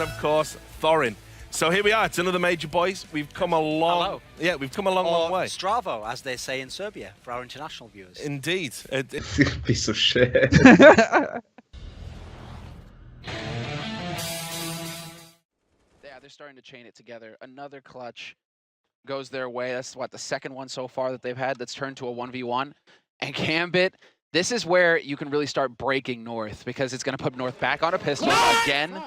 and of course, Thorin. So here we are. It's another major, boys. We've come a long... Hello. Yeah, we've come a long, long way. Stravo, as they say in Serbia, for our international viewers. Indeed. Piece of shit. Yeah, they're starting to chain it together. Another clutch goes their way. That's what, the second one so far that they've had that's turned to a 1v1. And Gambit, this is where you can really start breaking North, because it's going to put North back on a pistol again.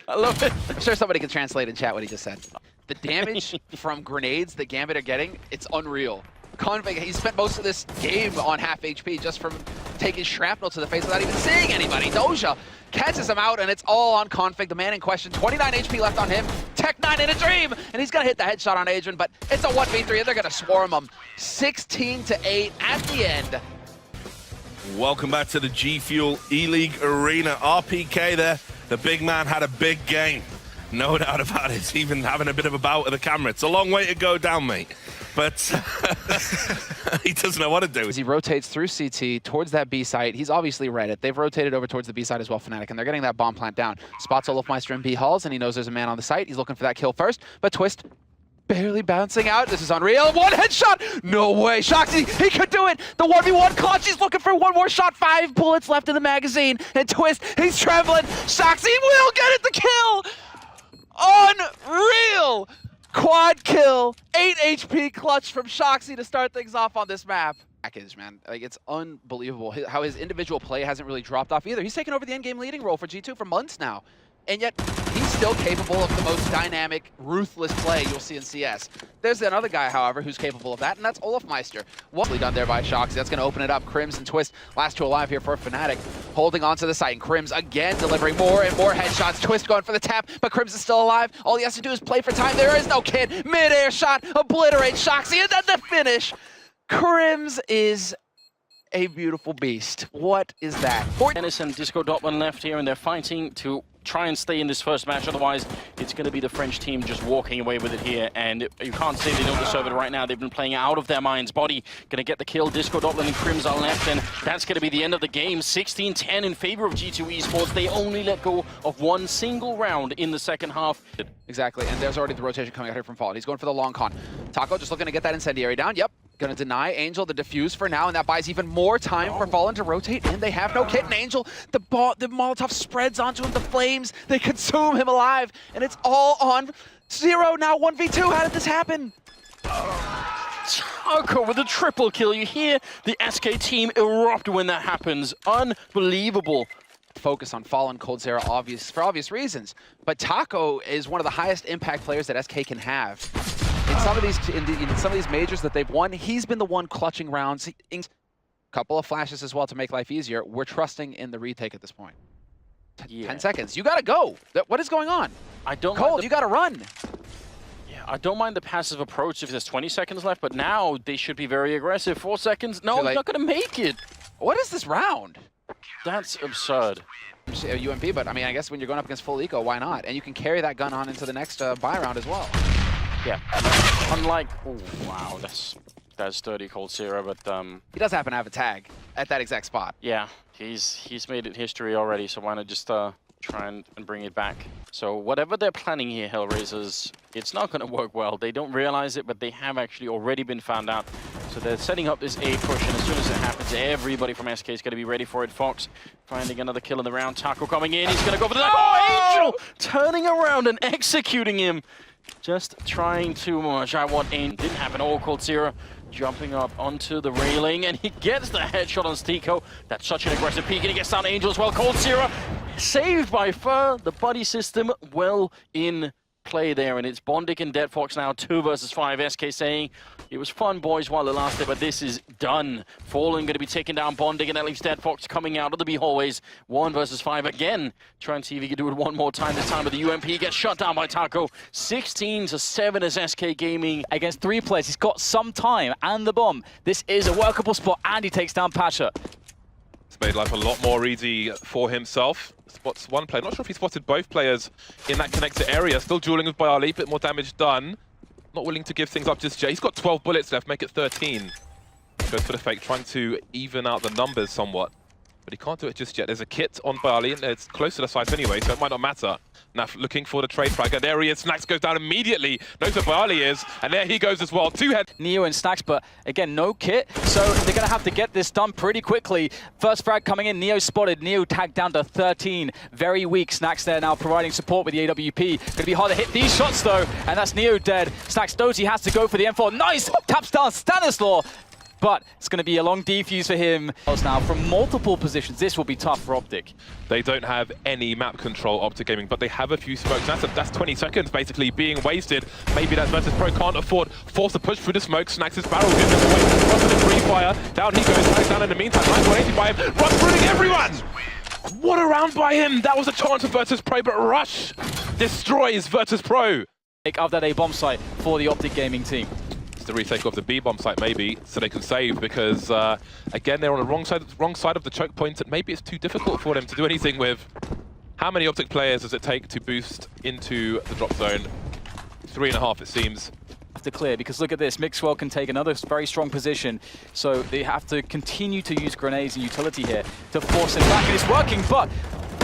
I love it. I'm sure somebody can translate in chat what he just said. The damage from grenades that Gambit are getting, it's unreal. Config, he spent most of this game on half HP just from taking shrapnel to the face without even seeing anybody. Doja catches him out, and it's all on Config, the man in question. 29 HP left on him. Tech9 in a dream, and he's going to hit the headshot on Adrian, but it's a 1v3, and they're going to swarm him. 16-8 at the end. Welcome back to the G Fuel E-League Arena. RPK there. The big man had a big game. No doubt about it. Even having a bit of a bout with the camera. It's a long way to go down, mate. But he doesn't know what to do. As he rotates through CT towards that B site, he's obviously read it. They've rotated over towards the B site as well, Fnatic, and they're getting that bomb plant down. Spots Olofmeister in B halls, and he knows there's a man on the site. He's looking for that kill first, but Twist barely bouncing out. This is unreal. One headshot! No way. Shoxy, he could do it! The 1v1 clutch, he's looking for one more shot. 5 bullets left in the magazine. And Twist, he's trembling. Shoxy will get it, the kill! Unreal! Quad kill, 8 HP clutch from Shoxy to start things off on this map. Package, man. Like, it's unbelievable how his individual play hasn't really dropped off either. He's taken over the endgame leading role for G2 for months now. And yet, he's still capable of the most dynamic, ruthless play you'll see in CS. There's another guy, however, who's capable of that, and that's Olofmeister. Wonderfully done there by Shoxy. That's going to open it up. Crims and Twist, last two alive here for Fnatic, holding onto the site. And Crims again delivering more and more headshots. Twist going for the tap, but Crims is still alive. All he has to do is play for time. There is no kid. Mid-air shot, obliterate Shoxy, and then the finish. Crims is a beautiful beast. What is that? Dennis and Disco Dotman left here, and they're fighting to try and stay in this first match. Otherwise, it's going to be the French team just walking away with it here. And you can't say they don't deserve it right now. They've been playing out of their minds. Body going to get the kill. Disco Dotman and Crims are left, and that's going to be the end of the game. 16-10 in favor of G2 Esports. They only let go of one single round in the second half. Exactly, and there's already the rotation coming out here from Fallen. He's going for the long con. Taco just looking to get that incendiary down. Yep. Gonna deny Angel the defuse for now, and that buys even more time for Fallen to rotate, and they have no kit. And Angel, the Molotov spreads onto him, the flames, they consume him alive, and it's all on Zero now 1v2. How did this happen? Taco with a triple kill. You hear the SK team erupt when that happens. Unbelievable. Focus on Fallen, Cold Zero, for obvious reasons, but Taco is one of the highest impact players that SK can have. In some of these majors that they've won, he's been the one clutching rounds. A couple of flashes as well to make life easier. We're trusting in the retake at this point. 10 seconds. You gotta go. What is going on? I don't. Cold, you gotta run. Yeah, I don't mind the passive approach if there's 20 seconds left, but now they should be very aggressive. 4 seconds. No, he's not gonna make it. What is this round? That's absurd. UMP, but I mean, I guess when you're going up against full eco, why not? And you can carry that gun on into the next buy round as well. Yeah. Unlike, oh wow, that's dirty Cold Zero, but he does happen to have a tag at that exact spot. Yeah, he's made it history already, so why not just try and bring it back? So whatever they're planning here, Hellraisers, it's not going to work well. They don't realize it, but they have actually already been found out. So they're setting up this A push, and as soon as it happens, everybody from SK is going to be ready for it. Fox finding another kill in the round. Taco coming in, he's going to go for the... Oh, Angel! Turning around and executing him. Just trying too much. I want aim. Didn't happen. All Cold Zero jumping up onto the railing, and he gets the headshot on Stiko. That's such an aggressive peek, and he gets down Angel as well. Cold Zero saved by Fur. The buddy system well in play there, and it's Bondik and Dead Fox now 2 versus 5. SK saying it was fun, boys, while it lasted, but this is done. Fallen going to be taking down Bondik, and that leaves Dead Fox coming out of the B hallways. 1 versus 5 again. Try and see if he can do it one more time. This time with the UMP gets shut down by Taco. 16-7 as SK Gaming. Against 3 players, he's got some time and the bomb. This is a workable spot, and he takes down Pasha. It's made life a lot more easy for himself. Spots one player. Not sure if he spotted both players in that connector area. Still dueling with Bialy, bit more damage done. Not willing to give things up just yet. He's got 12 bullets left, make it 13. Goes for the fake, trying to even out the numbers somewhat. but he can't do it just yet. There's a kit on Bali, and it's close to the site anyway, so it might not matter. Naf looking for the trade frag, and there he is. Snax goes down immediately, knows where Bali is, and there he goes as well. Two head. Neo and Snax, but again, no kit, so they're going to have to get this done pretty quickly. First frag coming in, Neo spotted, Neo tagged down to 13. Very weak, Snax there now providing support with the AWP. Going to be hard to hit these shots though, and that's Neo dead. Snax Doty has to go for the M4. Nice! Taps down Stanislaw, but it's going to be a long defuse for him. Now from multiple positions, this will be tough for Optic. They don't have any map control, Optic Gaming, but they have a few smokes. That's 20 seconds basically being wasted. Maybe that Virtus Pro can't afford. Force to push through the smoke. Snax's barrel gets in the way. Rush with a free fire. Down he goes. Snax down in the meantime. Nice 180 by him. Rush ruining everyone! What a round by him! That was a chance for Virtus Pro, but Rush destroys Virtus Pro. Take of that A bomb site for the Optic Gaming team. It's the retake of the B bomb site maybe, so they can save, because again they're on the wrong side of the choke point, and maybe it's too difficult for them to do anything with. How many Optic players does it take to boost into the drop zone? 3.5 it seems. Have to clear, because look at this, Mixwell can take another very strong position, so they have to continue to use grenades and utility here to force him back, and it's working, but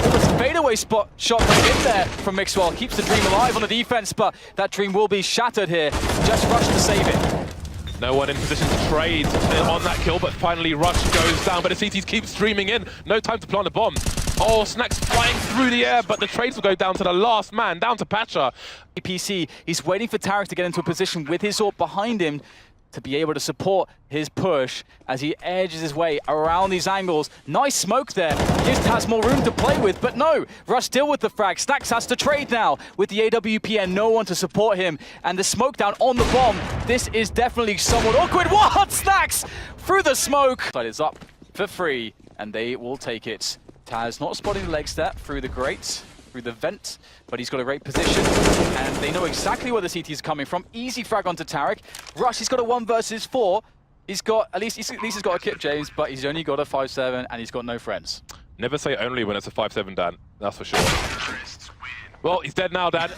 almost fadeaway spot shot in there from Mixwell keeps the dream alive on the defense, but that dream will be shattered here. Just Rush to save it. No one in position to trade on that kill, but finally Rush goes down, but the CTs keep streaming in. No time to plant a bomb. Oh, Snax flying through the air, but the trades will go down to the last man, down to Pacha. PC, he's waiting for Tarek to get into a position with his AWP behind him to be able to support his push as he edges his way around these angles. Nice smoke there. Gives Taz more room to play with, but no. Rush still with the frag. Snax has to trade now with the AWP and no one to support him. And the smoke down on the bomb. This is definitely somewhat awkward. What? Snax through the smoke. But it's up for free, and they will take it. Taz not spotting the leg step through the grate, through the vent, but he's got a great position, and they know exactly where the CT is coming from. Easy frag onto Tarek. Rush, he's got a 1 versus 4. He's got, at least he's got a Kip James, but he's only got a 5-7, and he's got no friends. Never say only when it's a 5-7, Dan. That's for sure. Well, he's dead now, Dan.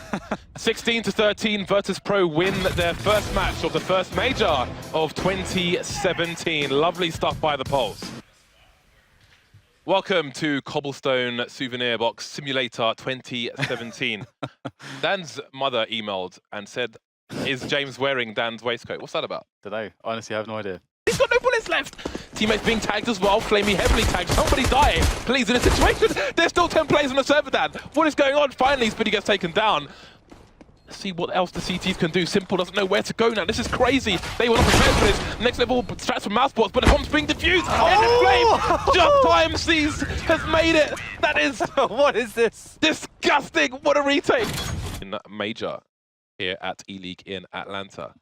16-13, Virtus Pro win their first match of the first major of 2017. Lovely stuff by the Pulse. Welcome to Cobblestone Souvenir Box Simulator 2017. Dan's mother emailed and said, is James wearing Dan's waistcoat? What's that about? Don't know. Honestly, I have no idea. He's got no bullets left. Teammates being tagged as well. Flamey heavily tagged. Somebody die, please, in a situation. There's still 10 players on the server, Dan. What is going on? Finally, Spinny gets taken down. Let's see what else the CTs can do. Simple doesn't know where to go now. This is crazy. They were not prepared for this. Next level strats from Mouthbots, but the bomb's being diffused. Oh! Flame. Just Time Seize has made it. That is... What is this? Disgusting. What a retake. In major here at E-League in Atlanta.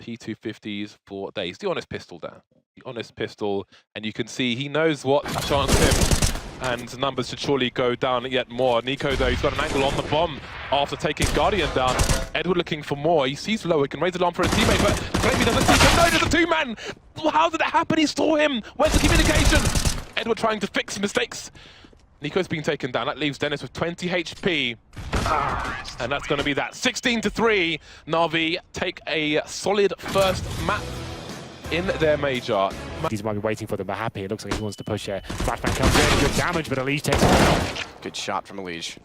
P250s for days. The honest pistol, Dan. The honest pistol. And you can see he knows what a chance him. And numbers should surely go down yet more. Nico, though, he's got an angle on the bomb after taking Guardian down. Edward looking for more. He sees low. He can raise the alarm for his teammate, but Flamey doesn't see him. No, there's a two-man. How did it happen? He saw him. Where's the communication? Edward trying to fix mistakes. Nico's being taken down. That leaves Dennis with 20 HP. And that's going to be that. 16-3. Na'Vi take a solid first map in their major. He's might be waiting for them, but happy. It looks like he wants to push here. Flashbang comes in, good damage, but Elige takes it down. Good shot from Elige.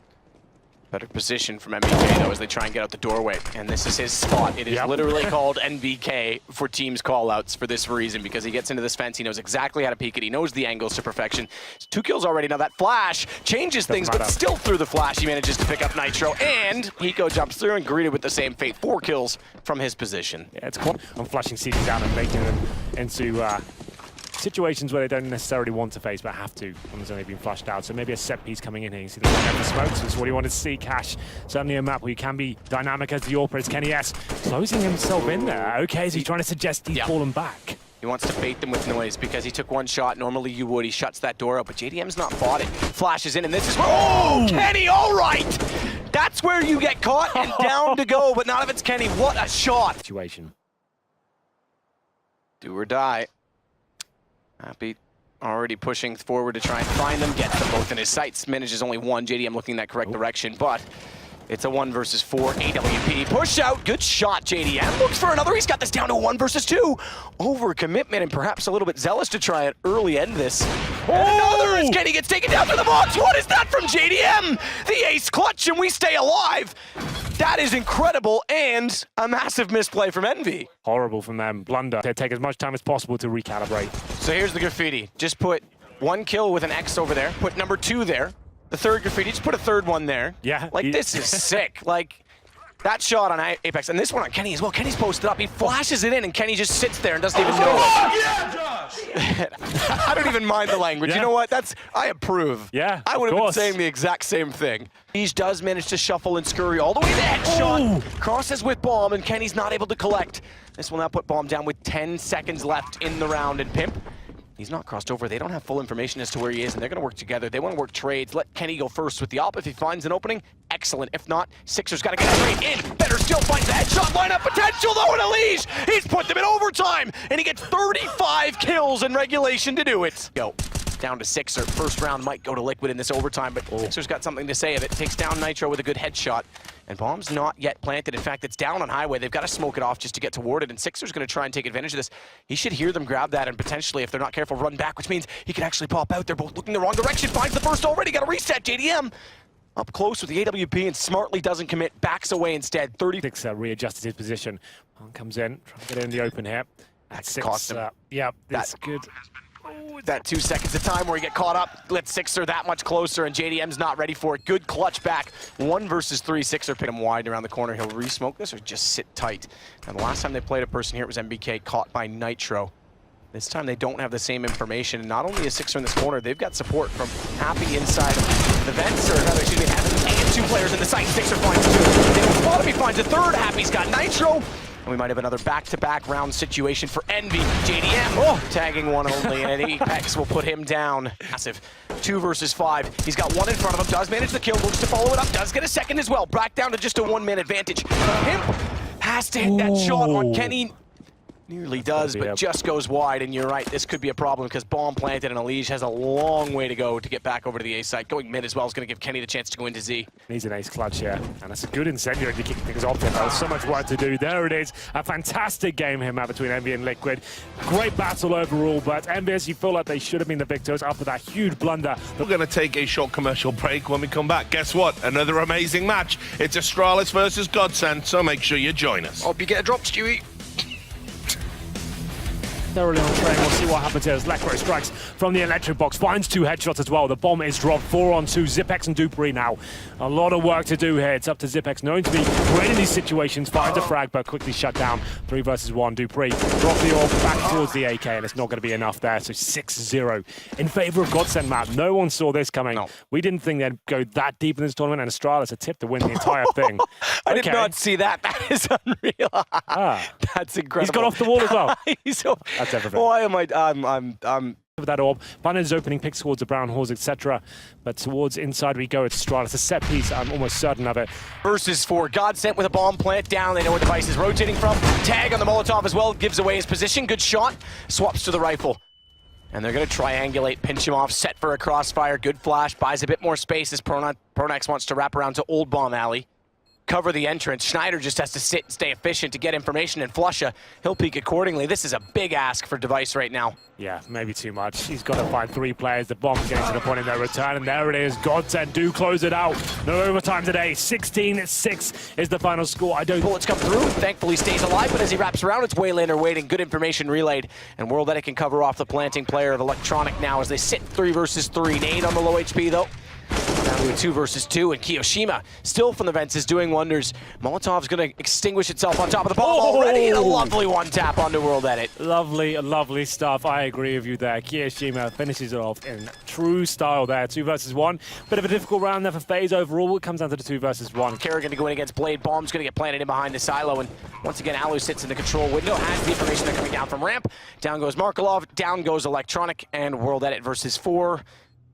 Better position from NBK though as they try and get out the doorway. And this is his spot. It is literally called NBK for teams callouts for this reason, because he gets into this fence, he knows exactly how to peek it, he knows the angles to perfection. 2 kills already. Now that flash changes things, but still through the flash he manages to pick up Nitro, and Hiko jumps through and greeted with the same fate. 4 kills from his position. Yeah, it's quite on flashing CT down and making them into situations where they don't necessarily want to face, but have to when there's only been flashed out. So maybe a set piece coming in here. You see the one the smokes. That's what he wanted to see. Cash, certainly a map where you can be dynamic as the AWP is. Kenny S closing himself in there. Okay, so he's trying to suggest he's fallen back. He wants to bait them with noise because he took 1 shot. Normally you would. He shuts that door out, but JDM's not bought it. Flashes in, and this is where... Oh, Kenny, all right! That's where you get caught and down to go, but not if it's Kenny. What a shot! Situation. Do or die. Happy already pushing forward to try and find them, gets them both in his sights. Manages only 1, JDM looking in that correct direction, but It's a 1 versus 4 AWP. Push out, good shot, JDM. Looks for another, he's got this down to 1 versus 2. Overcommitment and perhaps a little bit zealous to try and early end this. And another as Kenny gets taken down to the box. What is that from JDM? The ace clutch and we stay alive. That is incredible and a massive misplay from Envy. Horrible from them. Blunder. They take as much time as possible to recalibrate. So here's the graffiti. Just put 1 kill with an X over there. Put number 2 there. The third graffiti, just put a third one there. Yeah. Like, this is sick. Like, that shot on Apex, and this one on Kenny as well. Kenny's posted up. He flashes it in, and Kenny just sits there and doesn't even know it. Yeah, Josh! I don't even mind the language. Yeah. You know what? I approve. Yeah, I would of have been course. saying the exact same thing. He does manage to shuffle and scurry all the way to the headshot. Crosses with Bomb, and Kenny's not able to collect. This will now put Bomb down with 10 seconds left in the round, and Pimp, he's not crossed over. They don't have full information as to where he is, and they're going to work together. They want to work trades. Let Kenny go first with the op. If he finds an opening, excellent. If not, Sixer's got to get straight in. Better still finds the headshot lineup potential, though, and Elige, he's put them in overtime, and he gets 35 kills in regulation to do it. Yo, down to Sixer. First round might go to Liquid in this overtime, but Sixer's got something to say of it. Takes down Nitro with a good headshot. And Bomb's not yet planted. In fact, it's down on Highway. They've got to smoke it off just to get toward it, and Sixer's going to try and take advantage of this. He should hear them grab that and potentially, if they're not careful, run back, which means he could actually pop out. They're both looking the wrong direction. Finds the first already. Got to reset. JDM up close with the AWP and smartly doesn't commit. Backs away instead. 30. Sixer readjusted his position. One comes in, trying to get it in the open here. That Six, cost him. yeah, that's That- good. That 2 seconds of time where he get caught up lets Sixer that much closer, and JDM's not ready for it. Good clutch back. 1 versus 3. Sixer picked him wide around the corner. He'll re-smoke this or just sit tight. And the last time they played a person here, it was MBK caught by Nitro. This time they don't have the same information. And not only is Sixer in this corner, they've got support from Happy inside the vents, or rather, excuse me, Happy and 2 players in the site. Sixer finds 2. They don't spot him, he finds a third. Happy's got Nitro. And we might have another back-to-back round situation for Envy. JDM tagging 1 only, and Apex will put him down. Massive. 2 versus 5. He's got 1 in front of him, does manage the kill, looks to follow it up, does get a second as well. Back down to just a 1-man advantage. Pimp has to hit that shot on Kenny. Nearly does, but just goes wide, and you're right, this could be a problem because Bomb planted, and Elige has a long way to go to get back over to the A site. Going mid as well is going to give Kenny the chance to go into Z. Needs an ace clutch here, and that's a good incendiary to kick things off. There's so much work to do. There it is. A fantastic game here between Envy and Liquid. Great battle overall, but Envy, as you feel like they should have been the victors after that huge blunder. We're going to take a short commercial break. When we come back, guess what? Another amazing match. It's Astralis versus Godsend, so make sure you join us. Hope you get a drop, Stewie. Thoroughly on train. We'll see what happens here as Lekro strikes from the electric box. Finds 2 headshots as well. The bomb is dropped 4-on-2. Zipex and Dupree now. A lot of work to do here. It's up to Zipex, known to be great in these situations. Finds a frag, but quickly shut down. 3 versus 1. Dupree drop the orb back towards the AK, and it's not going to be enough there. So 6-0 in favor of Godsend map. No one saw this coming. No. We didn't think they'd go that deep in this tournament, and Astralis a tip to win the entire thing. I did not see that. That is unreal. That's incredible. He's got off the wall as well. He's so, That's everything. why am I'm With that orb, Bunner's opening picks towards the brown halls, etc. But towards inside we go. It's Astralis, a set piece. I'm almost certain of it. versus 4. Godsend with a bomb plant down. They know where the device is rotating from. Tag on the Molotov as well. Gives away his position. Good shot. Swaps to the rifle. And they're going to triangulate, pinch him off, set for a crossfire. Good flash. Buys a bit more space as Pronax wants to wrap around to Old Bomb Alley. Cover the entrance. Schneider just has to sit and stay efficient to get information, and Flusha, he'll peek accordingly. This is a big ask for Device right now. Yeah, maybe too much. He's got to find 3 players. The bomb's getting to the point in their return, and there it is. Godsend do close it out. No overtime today. 16-6 is the final score. Bullets come through. Thankfully stays alive, but as he wraps around, it's Waylander waiting. Good information relayed, and World Edit can cover off the planting player of Electronic now as they sit 3 versus 3. Nade on the low HP, though. Down to a 2 versus 2, and Kiyoshima, still from the vents, is doing wonders. Molotov's going to extinguish itself on top of the bomb already, and a lovely 1-tap onto World Edit. Lovely, lovely stuff. I agree with you there. Kiyoshima finishes it off in true style there. 2 versus 1. Bit of a difficult round there for FaZe overall. It comes down to the 2 versus 1. Kerrigan to go in against Blade. Bomb's going to get planted in behind the silo, and once again, Alu sits in the control window, has the information they're coming down from ramp. Down goes Markelov, down goes Electronic, and World Edit versus 4.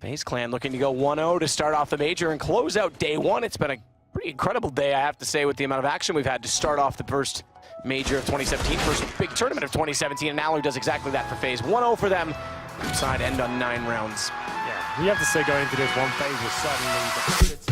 FaZe Clan looking to go 1-0 to start off the major and close out day 1. It's been a pretty incredible day, I have to say, with the amount of action we've had to start off the first major of 2017, first big tournament of 2017, and Alu does exactly that for FaZe. 1-0 for them. Side end on 9 rounds. Yeah, we have to say going into this one, FaZe was certainly the